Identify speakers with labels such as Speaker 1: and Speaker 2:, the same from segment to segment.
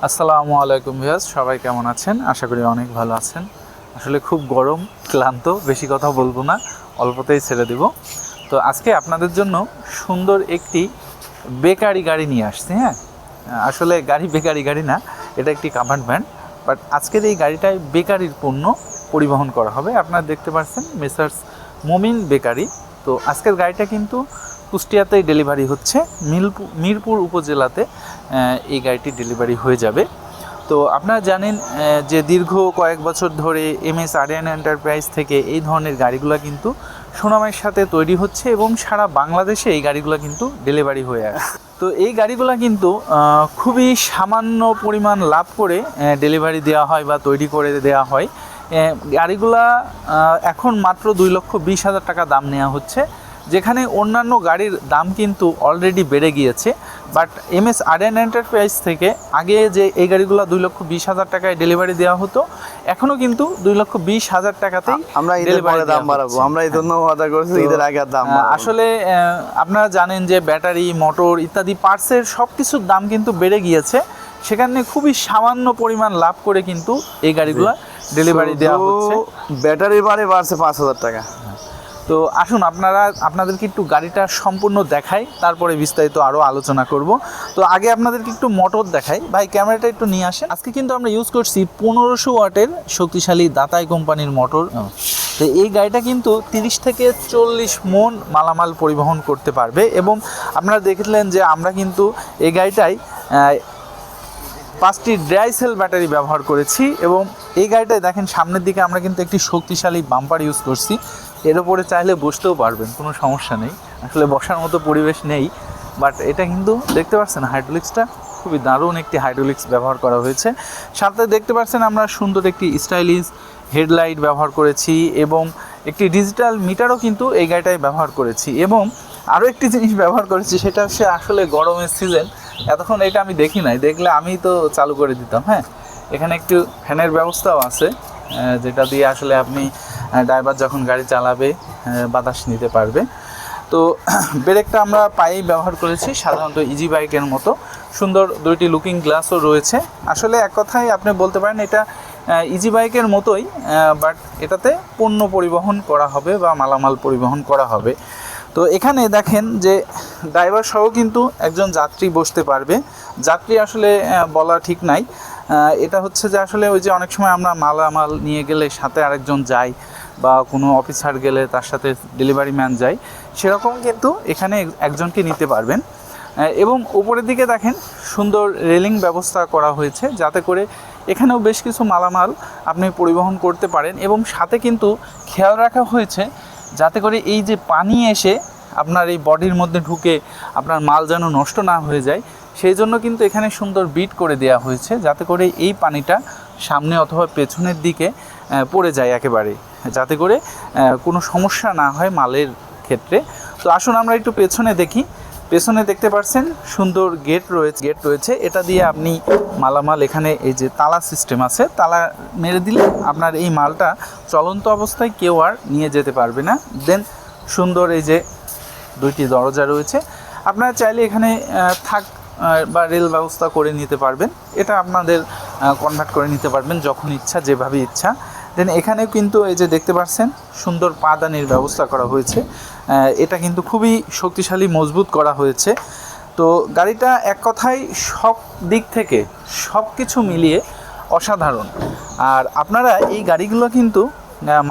Speaker 1: আসসালামু আলাইকুম ভিউয়ার্স, সবাই কেমন আছেন? আশা করি অনেক ভালো আছেন। আসলে খুব গরম, ক্লান্ত, বেশি কথা বলবো না, অল্পতেই ছেড়ে দেব। তো আজকে আপনাদের জন্য সুন্দর একটি বেকারি গাড়ি নিয়ে আসছি। আসলে গাড়ি বেকারি গাড়ি না, এটা একটি কাভার্ড ভ্যান। বাট আজকের এই গাড়িটায় বেকারির পণ্য পরিবহন করা হবে। আপনারা দেখতে পাচ্ছেন মেসার্স মমিন বেকারি। তো আজকের গাড়িটা কিন্তু কুষ্টিয়াতেই ডেলিভারি হচ্ছে, মিরপুর উপজেলাতে এই গাড়িটি ডেলিভারি হয়ে যাবে। তো আপনারা জানেন যে দীর্ঘ কয়েক বছর ধরে MS আরিয়ান এন্টারপ্রাইজ থেকে এই ধরনের গাড়িগুলো কিন্তু সুনামের সাথে তৈরি হচ্ছে এবং সারা বাংলাদেশে এই গাড়িগুলো কিন্তু ডেলিভারি হয়ে আসে। তো এই গাড়িগুলো কিন্তু খুবই সামান্য পরিমাণ লাভ করে ডেলিভারি দেওয়া হয় বা তৈরি করে দেওয়া হয়। গাড়িগুলা এখন মাত্র 2,20,000 টাকা দাম নেওয়া হচ্ছে, যেখানে অন্যান্য গাড়ির দাম কিন্তু অলরেডি বেড়ে গিয়েছে। বাট MS আরিয়ান এন্টারপ্রাইজ থেকে আগে যে এই গাড়িগুলো 2,20,000 টাকায় ডেলিভারি দেওয়া হতো, এখনও কিন্তু 2,20,000 টাকাতেই
Speaker 2: আমরা ডেলিভারি দাম বাড়াবো। আমরা এই জন্য ওয়াদা করেছি ঈদের আগে দাম
Speaker 1: আসলে আপনারা জানেন যে ব্যাটারি, মোটর ইত্যাদি পার্টসের সব কিছুর দাম কিন্তু বেড়ে গিয়েছে, সেখানে খুবই সামান্য পরিমাণ লাভ করে কিন্তু এই গাড়িগুলো ডেলিভারি দেওয়া হচ্ছে।
Speaker 2: ব্যাটারি বাড়ছে 5,000 টাকা।
Speaker 1: তো আসুন আপনাদেরকে একটু গাড়িটা সম্পূর্ণ দেখাই, তারপরে বিস্তারিত আরও আলোচনা করব। তো আগে আপনাদেরকে একটু মোটর দেখাই। ভাই ক্যামেরাটা একটু নিয়ে আসেন। আজকে কিন্তু আমরা ইউজ করছি 1500 ওয়াটের শক্তিশালী দাতাই কোম্পানির মোটর। তো এই গাড়িটা কিন্তু 30 থেকে 40 মন মালামাল পরিবহন করতে পারবে। এবং আপনারা দেখলেন যে আমরা কিন্তু এই গাড়িটায় 5টি ড্রাই সেল ব্যাটারি ব্যবহার করেছি। এবং এই গাড়িটায় দেখেন সামনের দিকে আমরা কিন্তু একটি শক্তিশালী বাম্পার ইউজ করছি। এর উপরে চাইলে বসতেও পারবেন, কোনো সমস্যা নেই। আসলে বসার মতো পরিবেশ নেই, বাট এটা কিন্তু দেখতে পাচ্ছেন হাইড্রোলিক্সটা খুবই দারুণ একটি হাইড্রোলিক্স ব্যবহার করা হয়েছে। সাথে দেখতে পাচ্ছেন আমরা সুন্দর একটি স্টাইলিশ হেডলাইট ব্যবহার করেছি এবং একটি ডিজিটাল মিটারও কিন্তু এই গাড়িটায় ব্যবহার করেছি। এবং আরও একটি জিনিস ব্যবহার করেছি, সেটা হচ্ছে আসলে গরমের সিজন, এতক্ষণ এটা আমি দেখি নাই, দেখলে আমি তো চালু করে দিতাম। এখানে একটু ফ্যানের ব্যবস্থাও আছে, যেটা দিয়ে আসলে আপনি ড্রাইভার যখন গাড়ি চালাবে বাতাস নিতে পারবে। তো ব্রেকটা আমরা পায়েই ব্যবহার করেছি, সাধারণত ইজি বাইকের মতো। সুন্দর দুইটি লুকিং গ্লাসও রয়েছে। আসলে এক কথায় আপনি বলতে পারেন এটা ইজি বাইকের মতোই, বাট এটাতে পণ্য পরিবহন করা হবে বা মালামাল পরিবহন করা হবে। তো এখানে দেখেন যে ড্রাইভার সহ কিন্তু একজন যাত্রী বসতে পারবে। যাত্রী আসলে বলা ঠিক নাই, এটা হচ্ছে যে আসলে ওই যে অনেক সময় আমরা মালামাল নিয়ে গেলে সাথে আরেকজন যায় বা কোনো অফিসার গেলে তার সাথে ডেলিভারি ম্যান যায়, সেরকম কিন্তু এখানে একজনকে নিতে পারবেন। এবং উপরের দিকে দেখেন সুন্দর রেলিং ব্যবস্থা করা হয়েছে, যাতে করে এখানেও বেশ কিছু মালামাল আপনি পরিবহন করতে পারেন। এবং সাথে কিন্তু খেয়াল রাখা হয়েছে যাতে করে এই যে পানি এসে আপনার এই বডির মধ্যে ঢুকে আপনার মাল যেন নষ্ট না হয়ে যায়, সেই জন্য কিন্তু এখানে সুন্দর বিট করে দেওয়া হয়েছে, যাতে করে এই পানিটা সামনে অথবা পেছনের দিকে পড়ে যায় একেবারে, যাতে করে কোনো সমস্যা না হয় মালের ক্ষেত্রে। তো আসুন আমরা একটু পেছনে দেখি। পেছনে দেখতে পাচ্ছেন সুন্দর গেট রয়েছে। এটা দিয়ে আপনি মালামাল, এখানে এই যে তালা সিস্টেম আছে, তালা মেরে দিলে আপনার এই মালটা চলন্ত অবস্থায় কেউ আর নিয়ে যেতে পারবে না। দেন সুন্দর এই যে দুইটি দরজা রয়েছে, আপনারা চাইলে এখানে বা রেল ব্যবস্থা করে নিতে পারবেন। এটা আপনাদের কনভার্ট করে নিতে পারবেন যখন ইচ্ছা, যেভাবে ইচ্ছা। দেন এখানেও কিন্তু এই যে দেখতে পাচ্ছেন সুন্দর পাদানির ব্যবস্থা করা হয়েছে। এটা কিন্তু খুবই শক্তিশালী, মজবুত করা হয়েছে। তো গাড়িটা এক কথায় সব দিক থেকে সব কিছু মিলিয়ে অসাধারণ। আর আপনারা এই গাড়িগুলো কিন্তু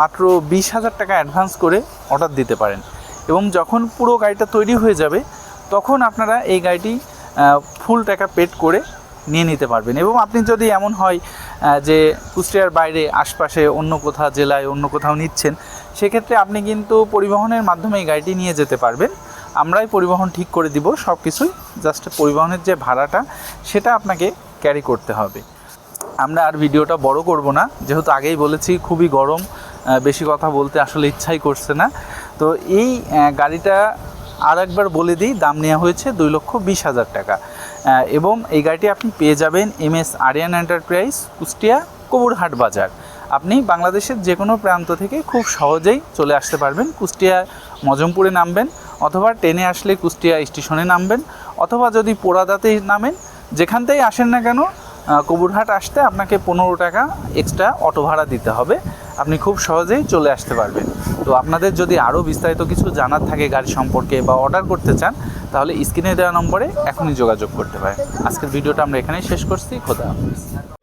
Speaker 1: মাত্র 20,000 টাকা অ্যাডভান্স করে অর্ডার দিতে পারেন, এবং যখন পুরো গাড়িটা তৈরি হয়ে যাবে তখন আপনারা এই গাড়িটি ফুল টাকা পেড করে নিয়ে নিতে পারবেন। এবং আপনি যদি এমন হয় যে কুষ্টিয়ার বাইরে আশপাশে অন্য কোথাও জেলায় অন্য কোথাও নিচ্ছেন, সেক্ষেত্রে আপনি কিন্তু পরিবহনের মাধ্যমে এই গাড়িটি নিয়ে যেতে পারবেন। আমরাই পরিবহন ঠিক করে দিব সব কিছুই, জাস্ট পরিবহনের যে ভাড়াটা সেটা আপনাকে ক্যারি করতে হবে। আমরা আর ভিডিওটা বড় করব না, যেহেতু আগেই বলেছি খুবই গরম, বেশি কথা বলতে আসলে ইচ্ছাই করছে না। তো এই গাড়িটা আর একবার বলে দিই, দাম নেওয়া হয়েছে 2,20,000 টাকা। এবং এই গাড়িটি আপনি পেয়ে যাবেন MS আরিয়ান এন্টারপ্রাইজ, কুষ্টিয়া কবুরহাট বাজার। আপনি বাংলাদেশের যে কোনো প্রান্ত থেকে খুব সহজেই চলে আসতে পারবেন। কুষ্টিয়া মজমপুরে নামবেন, অথবা ট্রেনে আসলে কুষ্টিয়া স্টেশনে নামবেন, অথবা যদি পোড়াদাতে নামেন, যেখান থেকেই আসেন না কেন কবুরহাট আসতে আপনাকে 15 টাকা এক্সট্রা অটো ভাড়া দিতে হবে, আপনি খুব সহজেই চলে আসতে পারবেন। তো আপনাদের যদি আরও বিস্তারিত কিছু জানার থাকে গাড়ি সম্পর্কে বা অর্ডার করতে চান, তাহলে স্ক্রিনে দেওয়া নম্বরে এখনই যোগাযোগ করতে পারেন। আজকের ভিডিওটা আমরা এখানেই শেষ করছি। খোদা হাফেজ।